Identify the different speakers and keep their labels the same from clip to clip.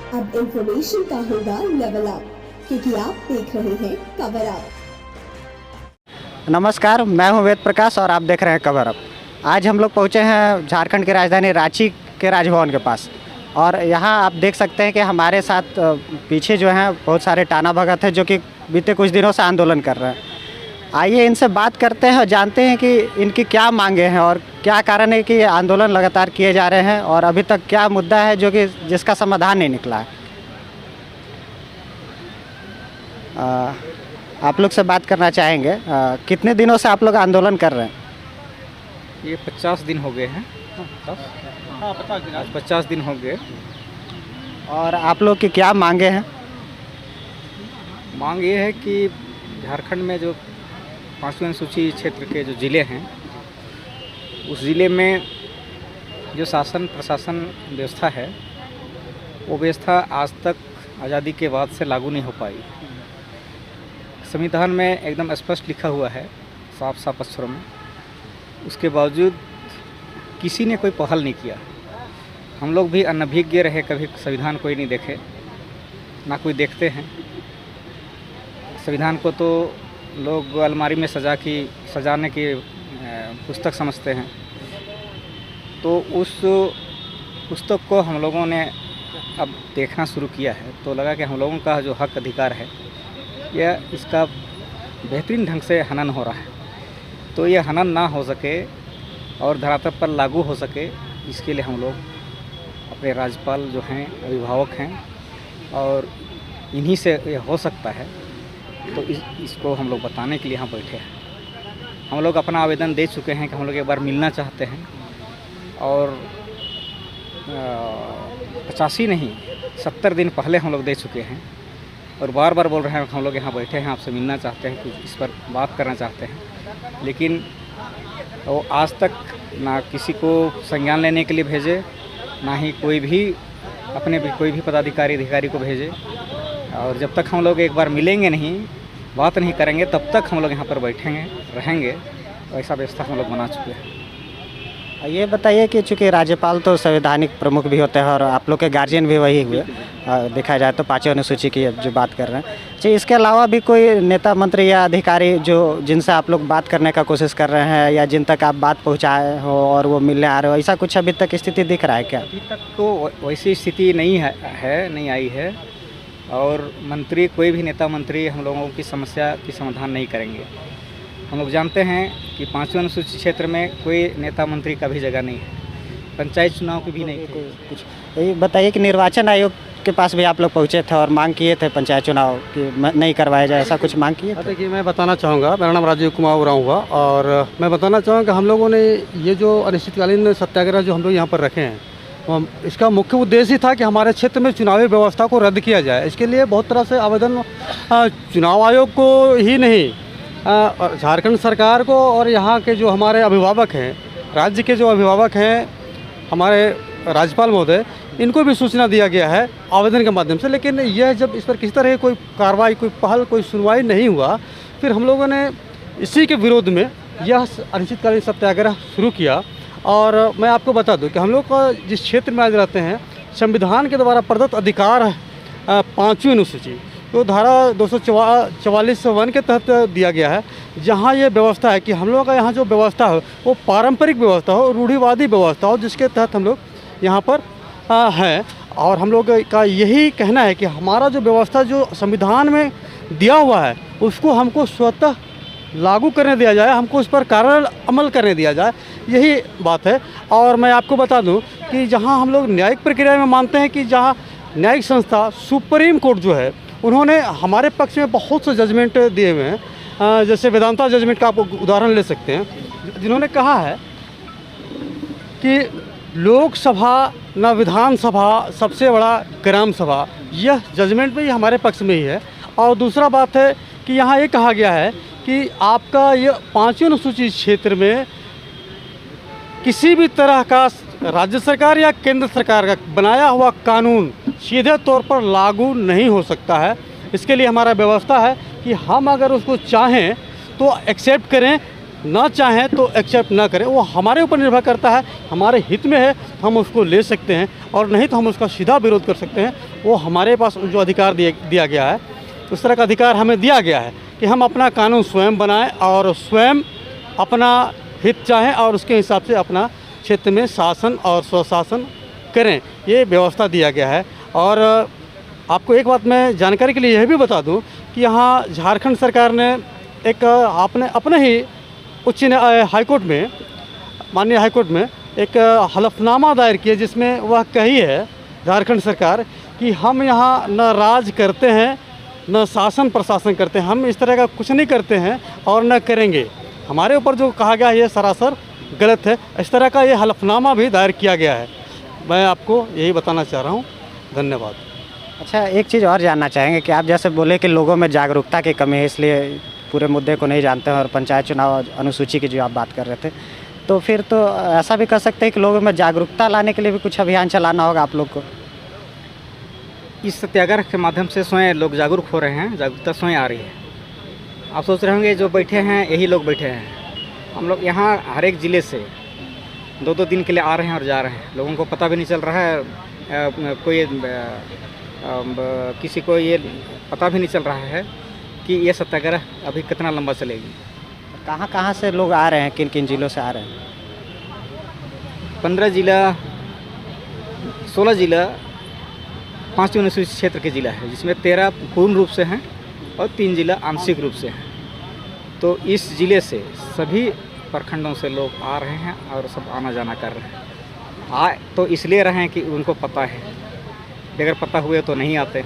Speaker 1: अब इंफॉर्मेशन का होगा लेवल अप, क्योंकि आप देख रहे हैं कवर अप।
Speaker 2: नमस्कार, मैं हूं वेद प्रकाश और आप देख रहे हैं कवर अप। आज हम लोग पहुंचे हैं झारखंड की राजधानी रांची के राजभवन के पास और यहां आप देख सकते हैं कि हमारे साथ पीछे जो हैं बहुत सारे टाना भगत हैं जो कि बीते कुछ दिनों से आंदोलन कर रहे हैं। आइए इनसे बात करते हैं और जानते हैं कि इनकी क्या मांगे हैं और क्या कारण है कि ये आंदोलन लगातार किए जा रहे हैं और अभी तक क्या मुद्दा है जो कि जिसका समाधान नहीं निकला है। आप लोग से बात करना चाहेंगे, कितने दिनों से आप लोग आंदोलन कर रहे हैं?
Speaker 3: ये 50 दिन हो गए हैं। 50 दिन हो गए।
Speaker 2: और आप लोग की क्या मांगे हैं?
Speaker 3: मांग ये है कि झारखंड में जो 5वीं अनुसूची क्षेत्र के जो ज़िले हैं, उस ज़िले में जो शासन प्रशासन व्यवस्था है, वो व्यवस्था आज तक आज़ादी के बाद से लागू नहीं हो पाई। संविधान में एकदम स्पष्ट लिखा हुआ है, साफ साफ अक्षरों में। उसके बावजूद किसी ने कोई पहल नहीं किया। हम लोग भी अनभिज्ञ रहे, कभी संविधान कोई नहीं देखे, ना कोई देखते हैं। संविधान को तो लोग अलमारी में सजाने की पुस्तक समझते हैं। तो उस पुस्तक को हम लोगों ने अब देखना शुरू किया है, तो लगा कि हम लोगों का जो हक अधिकार है, यह इसका बेहतरीन ढंग से हनन हो रहा है। तो ये हनन ना हो सके और धरातल पर लागू हो सके, इसके लिए हम लोग अपने राज्यपाल जो हैं, अभिभावक हैं, और इन्हीं से ये हो सकता है, तो इसको हम लोग बताने के लिए यहाँ बैठे हैं। हम लोग अपना आवेदन दे चुके हैं कि हम लोग एक बार मिलना चाहते हैं, और 85 नहीं 70 दिन पहले हम लोग दे चुके हैं, और बार बार बोल रहे हैं हम लोग यहाँ बैठे हैं, आपसे मिलना चाहते हैं, कि इस पर बात करना चाहते हैं। लेकिन वो आज तक ना किसी को संज्ञान लेने के लिए भेजे, ना ही कोई भी कोई भी अधिकारी को भेजे। और जब तक हम लोग एक बार मिलेंगे नहीं, बात नहीं करेंगे, तब तक हम लोग यहाँ पर बैठेंगे रहेंगे। ऐसा व्यवस्था हम लोग बना चुके हैं।
Speaker 2: ये बताइए कि चूँकि राज्यपाल तो संवैधानिक प्रमुख भी होते हैं और आप लोग के गार्जियन भी वही हुए, देखा जाए तो 5वीं अनुसूची की जो बात कर रहे हैं जी, इसके अलावा भी कोई नेता मंत्री या अधिकारी जो जिनसे आप लोग बात करने का कोशिश कर रहे हैं या जिन तक आप बात पहुंचाए हो और वो मिलने आ रहे हो, ऐसा कुछ अभी तक स्थिति दिख रहा है क्या?
Speaker 3: अभी तक तो वैसी स्थिति नहीं आई है, और मंत्री कोई भी नेता मंत्री हम लोगों की समस्या की समाधान नहीं करेंगे। हम लोग जानते हैं कि 5वीं अनुसूचित क्षेत्र में कोई नेता मंत्री का भी जगह नहीं है, पंचायत चुनाव की भी नहीं थी।
Speaker 2: कुछ ये बताइए कि निर्वाचन आयोग के पास भी आप लोग पहुंचे थे और मांग किए थे पंचायत चुनाव कि नहीं करवाया जाए, ऐसा कुछ मांग किए थे?
Speaker 4: देखिए, मैं बताना चाहूँगा, मेरा नाम राजीव कुमार उरांव हुआ, और मैं बताना चाहूँगा कि हम लोगों ने ये जो अनिश्चितकालीन सत्याग्रह जो हम लोग यहाँ पर रखे हैं, इसका मुख्य उद्देश्य था कि हमारे क्षेत्र में चुनावी व्यवस्था को रद्द किया जाए। इसके लिए बहुत तरह से आवेदन चुनाव आयोग को ही नहीं, झारखंड सरकार को और यहाँ के जो हमारे अभिभावक हैं, राज्य के जो अभिभावक हैं, हमारे राज्यपाल महोदय, इनको भी सूचना दिया गया है आवेदन के माध्यम से। लेकिन यह जब इस पर किसी तरह कोई कार्रवाई, कोई पहल, कोई सुनवाई नहीं हुआ, फिर हम लोगों ने इसी के विरोध में यह अनिश्चितकालीन सत्याग्रह शुरू किया। और मैं आपको बता दूं कि हम लोग का जिस क्षेत्र में आज रहते हैं, संविधान के द्वारा प्रदत्त अधिकार है 5वीं अनुसूची, तो धारा 244(1) के तहत दिया गया है, जहां ये व्यवस्था है कि हम लोगों का यहाँ जो व्यवस्था हो वो पारंपरिक व्यवस्था हो, रूढ़िवादी व्यवस्था हो, जिसके तहत हम लोग यहाँ पर हैं। और हम लोग का यही कहना है कि हमारा जो व्यवस्था जो संविधान में दिया हुआ है, उसको हमको स्वतः लागू करने दिया जाए, हमको उस पर कार्य अमल करने दिया जाए, यही बात है। और मैं आपको बता दूं कि जहां हम लोग न्यायिक प्रक्रिया में मानते हैं कि जहां न्यायिक संस्था सुप्रीम कोर्ट जो है, उन्होंने हमारे पक्ष में बहुत से जजमेंट दिए हुए हैं। जैसे वेदांता जजमेंट का आप उदाहरण ले सकते हैं, जिन्होंने कहा है कि लोकसभा न विधानसभा, सबसे बड़ा ग्राम सभा, यह जजमेंट भी हमारे पक्ष में ही है। और दूसरा बात है कि यहाँ ये कहा गया है कि आपका ये 5वीं अनुसूचित क्षेत्र में किसी भी तरह का राज्य सरकार या केंद्र सरकार का बनाया हुआ कानून सीधे तौर पर लागू नहीं हो सकता है। इसके लिए हमारा व्यवस्था है कि हम अगर उसको चाहें तो एक्सेप्ट करें, ना चाहें तो एक्सेप्ट ना करें, वो हमारे ऊपर निर्भर करता है। हमारे हित में है हम उसको ले सकते हैं, और नहीं तो हम उसका सीधा विरोध कर सकते हैं। वो हमारे पास जो अधिकार दिया गया है, उस तरह का अधिकार हमें दिया गया है कि हम अपना कानून स्वयं बनाएं और स्वयं अपना हित चाहें और उसके हिसाब से अपना क्षेत्र में शासन और स्वशासन करें, ये व्यवस्था दिया गया है। और आपको एक बात मैं जानकारी के लिए यह भी बता दूं कि यहाँ झारखंड सरकार ने एक अपने ही उच्च हाईकोर्ट में, माननीय हाईकोर्ट में एक हलफनामा दायर किया, जिसमें वह कही है झारखंड सरकार कि हम यहाँ न राज करते हैं न शासन प्रशासन करते हैं, हम इस तरह का कुछ नहीं करते हैं और न करेंगे। हमारे ऊपर जो कहा गया है ये सरासर गलत है। इस तरह का ये हलफनामा भी दायर किया गया है। मैं आपको यही बताना चाह रहा हूँ। धन्यवाद।
Speaker 2: अच्छा, एक चीज़ और जानना चाहेंगे कि आप जैसे बोले कि लोगों में जागरूकता की कमी है, इसलिए पूरे मुद्दे को नहीं जानते हैं, और पंचायत चुनाव अनुसूची की जो आप बात कर रहे थे, तो फिर तो ऐसा भी कर सकते हैं कि लोगों में जागरूकता लाने के लिए भी कुछ अभियान चलाना होगा आप लोग को।
Speaker 3: इस सत्याग्रह के माध्यम से स्वयं लोग जागरूक हो रहे हैं, जागरूकता स्वयं आ रही है। आप सोच रहे होंगे जो बैठे हैं यही लोग बैठे हैं। हम लोग यहाँ हर एक ज़िले से 2-2 दिन के लिए आ रहे हैं और जा रहे हैं। लोगों को पता भी नहीं चल रहा है, किसी को ये पता भी नहीं चल रहा है कि ये सत्याग्रह अभी कितना लंबा चलेगी।
Speaker 2: कहाँ से लोग आ रहे हैं, किन किन ज़िलों से आ रहे हैं?
Speaker 3: 15 जिला, 16 जिला, 5 अनुसूचित क्षेत्र के ज़िला है, जिसमें 13 पूर्ण रूप से हैं और 3 जिला आंशिक रूप से हैं। तो इस ज़िले से सभी प्रखंडों से लोग आ रहे हैं और सब आना जाना कर रहे हैं। तो इसलिए रहे हैं कि उनको पता है, अगर पता हुए तो नहीं आते।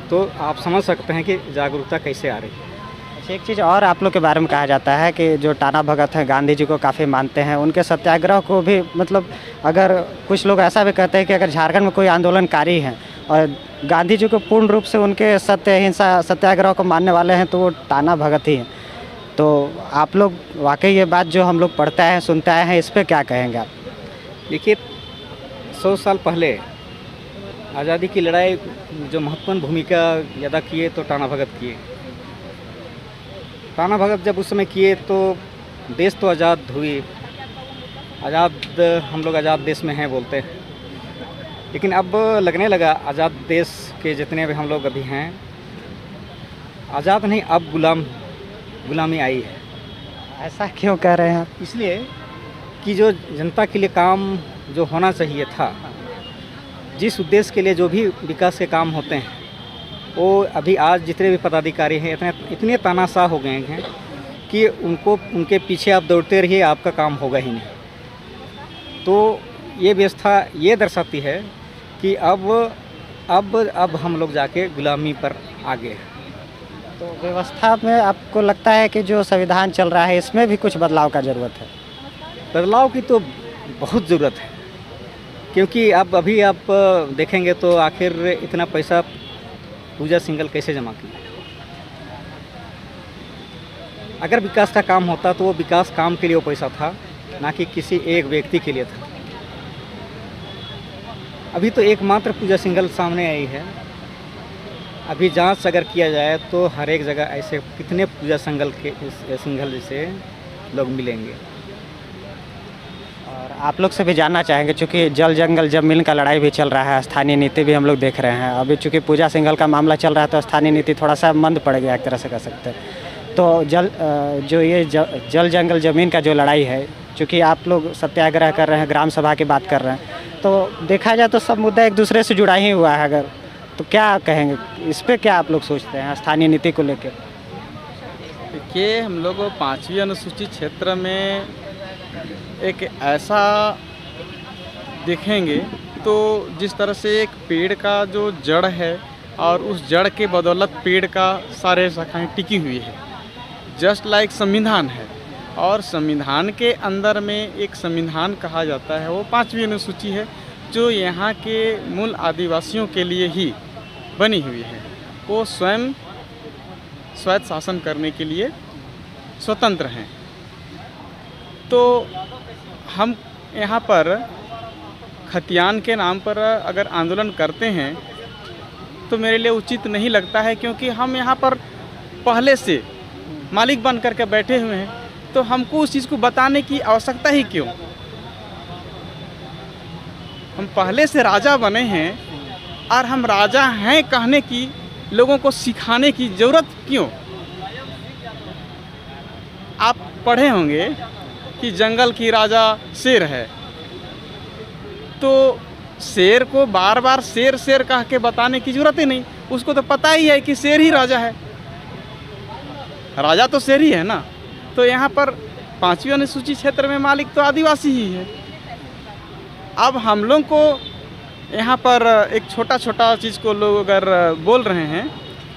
Speaker 3: तो आप समझ सकते हैं कि जागरूकता कैसे आ रही है।
Speaker 2: अच्छा, एक चीज़ और आप लोग के बारे में कहा जाता है कि जो टाना भगत हैं गांधी जी को काफ़ी मानते हैं, उनके सत्याग्रह को भी, मतलब अगर कुछ लोग ऐसा भी कहते हैं कि अगर झारखंड में कोई आंदोलनकारी हैं और गांधी जी को पूर्ण रूप से उनके सत्य अहिंसा सत्याग्रह को मानने वाले हैं तो वो टाना भगत ही हैं। तो आप लोग वाकई ये बात जो हम लोग पढ़ते हैं सुनते आए हैं, इस पर क्या कहेंगे आप?
Speaker 3: देखिए, 100 साल पहले आज़ादी की लड़ाई जो महत्वपूर्ण भूमिका अदा किए तो टाना भगत किए। टाना भगत जब उस समय किए तो देश तो आज़ाद हुई, हम लोग आज़ाद देश में हैं बोलते हैं, लेकिन अब लगने लगा आज़ाद देश के जितने भी हम लोग अभी हैं, आज़ाद नहीं, अब गुलामी आई है।
Speaker 2: ऐसा क्यों कह रहे हैं आप?
Speaker 3: इसलिए कि जो जनता के लिए काम जो होना चाहिए था, जिस उद्देश्य के लिए जो भी विकास के काम होते हैं, वो अभी आज जितने भी पदाधिकारी हैं इतने तानाशाह हो गए हैं कि उनके पीछे आप दौड़ते रहिए, आपका काम होगा ही नहीं। तो ये व्यवस्था ये दर्शाती है कि अब हम लोग जाके गुलामी पर आ गए हैं।
Speaker 2: तो व्यवस्था में आपको लगता है कि जो संविधान चल रहा है इसमें भी कुछ बदलाव का ज़रूरत है?
Speaker 3: बदलाव की तो बहुत ज़रूरत है, क्योंकि अब अभी आप देखेंगे तो आखिर इतना पैसा पूजा सिंघल कैसे जमा की? अगर विकास का काम होता तो वो विकास काम के लिए वो पैसा था, ना कि किसी एक व्यक्ति के लिए था। अभी तो एकमात्र पूजा सिंघल सामने आई है। अभी जांच अगर किया जाए तो हर एक जगह ऐसे कितने पूजा सिंघल जैसे लोग मिलेंगे।
Speaker 2: और आप लोग से भी जानना चाहेंगे, चूँकि जल जंगल जमीन का लड़ाई भी चल रहा है, स्थानीय नीति भी हम लोग देख रहे हैं। अभी चूँकि पूजा सिंघल का मामला चल रहा है तो स्थानीय नीति थोड़ा सा मंद पड़ गया, एक तरह से कह सकते हैं। तो जल जंगल ज़मीन का जो लड़ाई है, चूँकि आप लोग सत्याग्रह कर रहे हैं, ग्राम सभा की बात कर रहे हैं, तो देखा जाए तो सब मुद्दा एक दूसरे से जुड़ा ही हुआ है। अगर तो क्या कहेंगे इस पर, क्या आप लोग सोचते हैं स्थानीय नीति को लेकर?
Speaker 5: देखिए, हम लोग 5वीं अनुसूचित क्षेत्र में एक ऐसा देखेंगे तो जिस तरह से एक पेड़ का जो जड़ है और उस जड़ के बदौलत पेड़ का सारे शाखाएं टिकी हुई है, जस्ट लाइक संविधान है। और संविधान के अंदर में एक संविधान कहा जाता है, वो 5वीं अनुसूची है जो यहाँ के मूल आदिवासियों के लिए ही बनी हुई है। वो स्वयं स्वायत्त शासन करने के लिए स्वतंत्र हैं। तो हम यहाँ पर खतियान के नाम पर अगर आंदोलन करते हैं तो मेरे लिए उचित नहीं लगता है, क्योंकि हम यहाँ पर पहले से मालिक बन करके बैठे हुए हैं। तो हमको उस चीज़ को बताने की आवश्यकता ही क्यों? हम पहले से राजा बने हैं और हम राजा हैं कहने की लोगों को सिखाने की ज़रूरत क्यों? आप पढ़े होंगे कि जंगल की राजा शेर है, तो शेर को बार बार शेर शेर कह के बताने की ज़रूरत ही नहीं, उसको तो पता ही है कि शेर ही राजा है, राजा तो शेर ही है ना। तो यहाँ पर 5वीं अनुसूची क्षेत्र में मालिक तो आदिवासी ही है। अब हम लोग को यहाँ पर एक छोटा छोटा चीज़ को लोग अगर बोल रहे हैं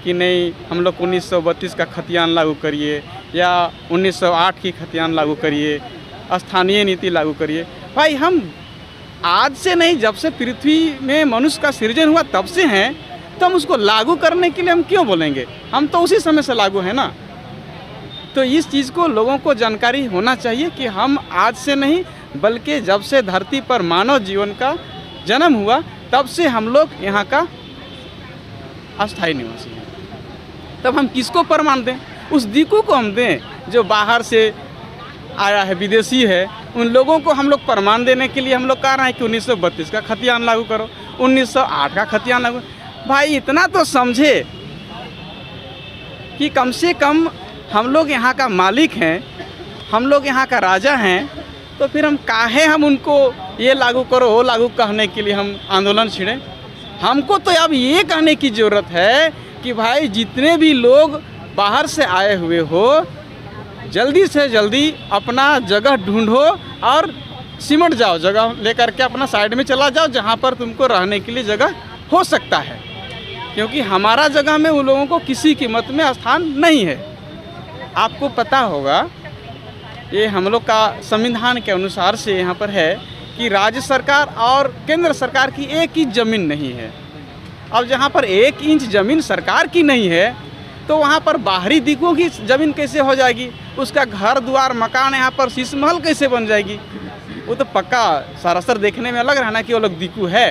Speaker 5: कि नहीं हम लोग 1932 का खतियान लागू करिए या 1908 की खतियान लागू करिए, स्थानीय नीति लागू करिए। भाई हम आज से नहीं, जब से पृथ्वी में मनुष्य का सृजन हुआ तब से हैं, तो हम उसको लागू करने के लिए हम क्यों बोलेंगे? हम तो उसी समय से लागू हैं ना। तो इस चीज़ को लोगों को जानकारी होना चाहिए कि हम आज से नहीं बल्कि जब से धरती पर मानव जीवन का जन्म हुआ तब से हम लोग यहाँ का अस्थायी निवासी हैं। तब हम किसको प्रमाण दें? उस दीकू को हम दें जो बाहर से आया है, विदेशी है। उन लोगों को हम लोग प्रमाण देने के लिए हम लोग कह रहे हैं कि 1932 का खतियान लागू करो, 1908 का खतियान लागू। भाई इतना तो समझे कि कम से कम हम लोग यहाँ का मालिक हैं, हम लोग यहाँ का राजा हैं, तो फिर हम काहे हम उनको ये लागू करो वो लागू कहने के लिए हम आंदोलन छिड़ें? हमको तो अब ये कहने की ज़रूरत है कि भाई जितने भी लोग बाहर से आए हुए हो, जल्दी से जल्दी अपना जगह ढूंढो और सिमट जाओ, जगह लेकर के अपना साइड में चला जाओ जहाँ पर तुमको रहने के लिए जगह हो सकता है, क्योंकि हमारा जगह में उन लोगों को किसी कीमत में स्थान नहीं है। आपको पता होगा ये हम लोग का संविधान के अनुसार से यहाँ पर है कि राज्य सरकार और केंद्र सरकार की एक इंच ज़मीन नहीं है। अब जहाँ पर 1 इंच ज़मीन सरकार की नहीं है तो वहाँ पर बाहरी दिक्कों की ज़मीन कैसे हो जाएगी? उसका घर द्वार मकान यहाँ पर शीश महल कैसे बन जाएगी? वो तो पक्का सरासर देखने में लग रहा है ना कि वो लोग दिक्कू है।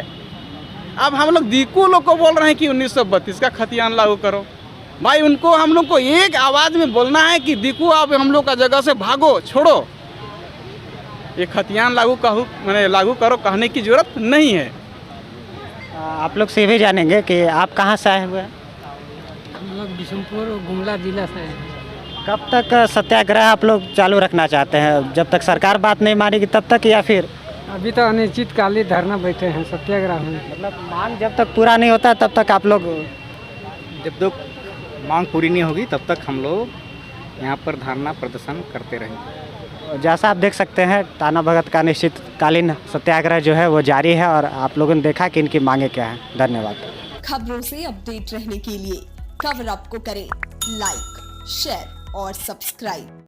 Speaker 5: अब हम लोग दिक्कू लोग को बोल रहे हैं कि 1932 का खतियान लागू करो। भाई उनको हम लोग को एक आवाज़ में बोलना है कि दिक्कू आप हम लोग का जगह से भागो, छोड़ो, ये खतियान लागू करो कहने की ज़रूरत नहीं है।
Speaker 2: आप लोग से भी जानेंगे कि आप कहाँ से आए हुए हैं?
Speaker 6: हम लोग बिशनपुर गुमला जिला से हैं।
Speaker 2: कब तक सत्याग्रह आप लोग चालू रखना चाहते हैं? जब तक सरकार बात नहीं मानेगी तब तक, या फिर
Speaker 6: अभी तो अनिश्चितकालीन धरना बैठे हैं सत्याग्रह में।
Speaker 2: मतलब मांग जब तक पूरा नहीं होता तब तक आप लोग?
Speaker 3: जब तक मांग पूरी नहीं होगी तब तक हम लोग यहाँ पर धरना प्रदर्शन करते रहेंगे।
Speaker 2: जैसा आप देख सकते हैं टाना भगत का अनिश्चितकालीन सत्याग्रह जो है वो जारी है और आप लोगों ने देखा कि इनकी मांगे क्या हैं। धन्यवाद।
Speaker 1: खबरों से अपडेट रहने के लिए खबर अप को करें लाइक, शेयर और सब्सक्राइब।